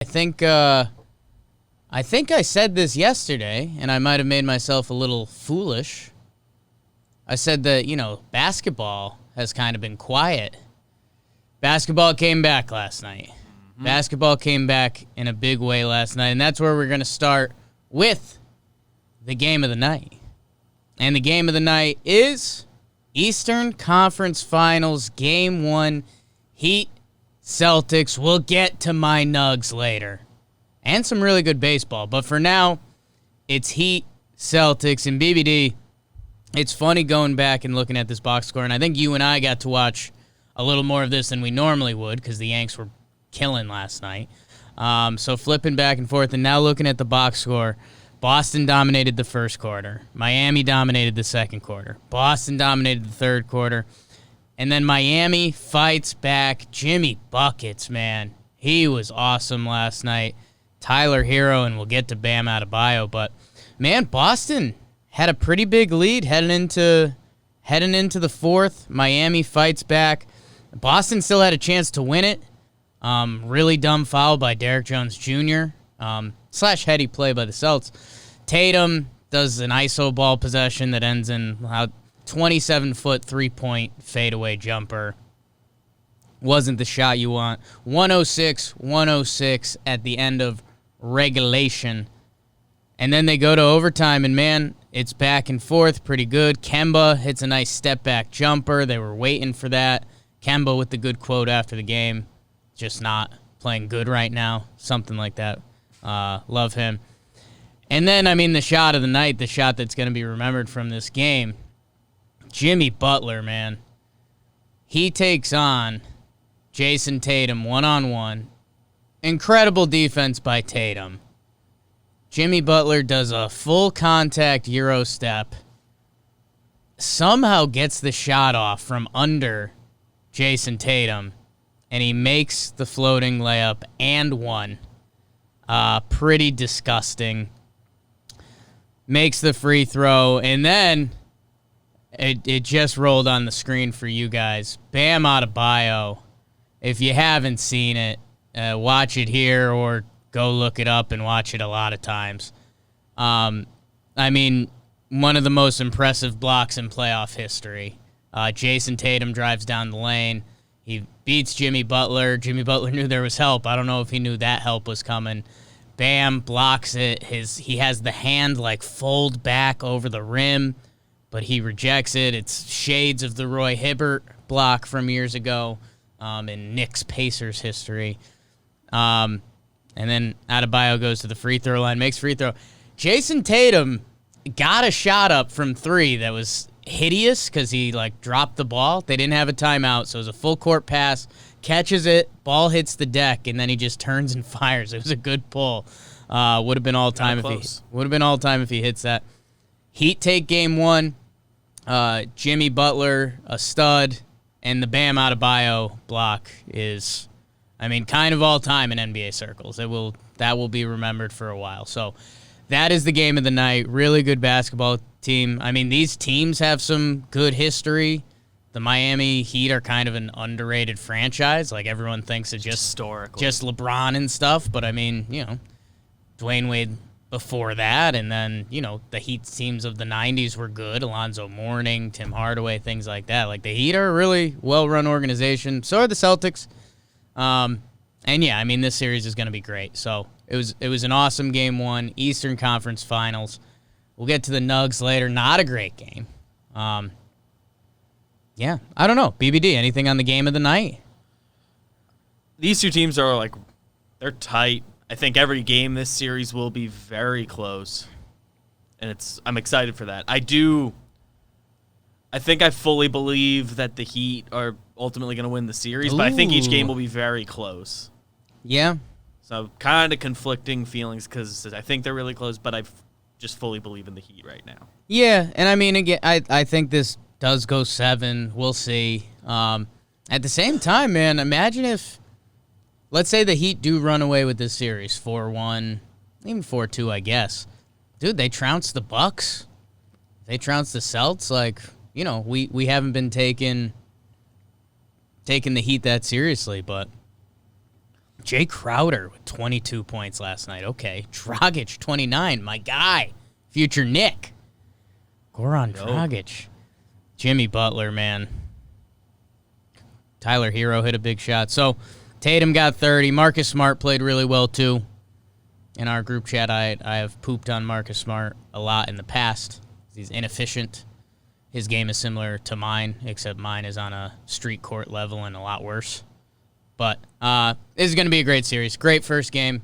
I think I said this yesterday, and I might have made myself a little foolish. I said that, basketball has kind of been quiet. Basketball came back last night. Basketball came back in a big way last night, and that's where we're going to start with the game of the night. And the game of the night is Eastern Conference Finals, Game 1, Heat, Celtics. We'll get to my Nugs later. And some really good baseball. But for now, it's Heat, Celtics, and BBD. It's funny going back and looking at this box score, and I think you and I got to watch a little more of this than we normally would because the Yanks were killing last night. So flipping back and forth, and now looking at the box score, Boston dominated the first quarter. Miami dominated the second quarter. Boston dominated the third quarter. And then Miami fights back. Jimmy Buckets, man. He was awesome last night. Tyler Hero, and we'll get to Bam Adebayo. But, man, Boston had a pretty big lead heading into the fourth. Miami fights back. Boston still had a chance to win it. Really dumb foul by Derrick Jones Jr. / heady play by the Celts. Tatum does an iso ball possession that ends in a 27-foot three-point fadeaway jumper. Wasn't the shot you want. 106 at the end of regulation. And then they go to overtime, and, man, it's back and forth pretty good. Kemba hits a nice step-back jumper. They were waiting for that. Kemba with the good quote after the game. Just not playing good right now. Something like that. Love him. And then, the shot of the night, the shot that's going to be remembered from this game, Jimmy Butler, man. He takes on Jason Tatum one-on-one. Incredible defense by Tatum. Jimmy Butler does a full contact Euro step. Somehow gets the shot off from under Jason Tatum. And he makes the floating layup and one. Pretty disgusting. Makes the free throw. And then it just rolled on the screen for you guys. Bam Adebayo. If you haven't seen it, watch it here or go look it up and watch it a lot of times. One of the most impressive blocks in playoff history. Jason Tatum drives down the lane. He beats Jimmy Butler. Jimmy Butler knew there was help. I don't know if he knew that help was coming. Bam blocks it. He has the hand fold back over the rim, but he rejects it. It's shades of the Roy Hibbert block from years ago in Knicks Pacers history. And then Adebayo goes to the free throw line, makes free throw. Jason Tatum got a shot up from three that was hideous because he dropped the ball. They didn't have a timeout, so it was a full court pass. Catches it, ball hits the deck, and then he just turns and fires. It was a good pull. Would have been all time if he hits that. Heat take game one. Jimmy Butler, a stud, and the Bam Adebayo block is, kind of all time in NBA circles. That will be remembered for a while. So that is the game of the night. Really good basketball team. These teams have some good history. The Miami Heat are kind of an underrated franchise. Everyone thinks it's just LeBron and stuff. But, Dwayne Wade before that. And then, the Heat teams of the 90s were good. Alonzo Mourning, Tim Hardaway, things like that. The Heat are a really well-run organization. So are the Celtics. This series is going to be great. So it was an awesome game one, Eastern Conference Finals. We'll get to the Nugs later. Not a great game. I don't know. BBD, anything on the game of the night? These two teams are they're tight. I think every game this series will be very close. And I'm excited for that. I think I fully believe that the Heat are ultimately going to win the series, but I think each game will be very close. Yeah. So kind of conflicting feelings because I think they're really close, but I just fully believe in the Heat right now. Yeah, and again, I think this does go 7. We'll see. At the same time, man, imagine if, let's say the Heat do run away with this series, 4-1, even 4-2, I guess. Dude, they trounced the Bucks. They trounced the Celts. We haven't been taking the Heat that seriously, but Jay Crowder with 22 points last night. Okay. Dragic, 29. My guy. Future Nick. Goran Dragic. Jimmy Butler, man. Tyler Hero hit a big shot. So Tatum got 30. Marcus Smart played really well, too. In our group chat, I have pooped on Marcus Smart a lot in the past. He's inefficient. His game is similar to mine, except mine is on a street court level and a lot worse. But this is going to be a great series. Great first game.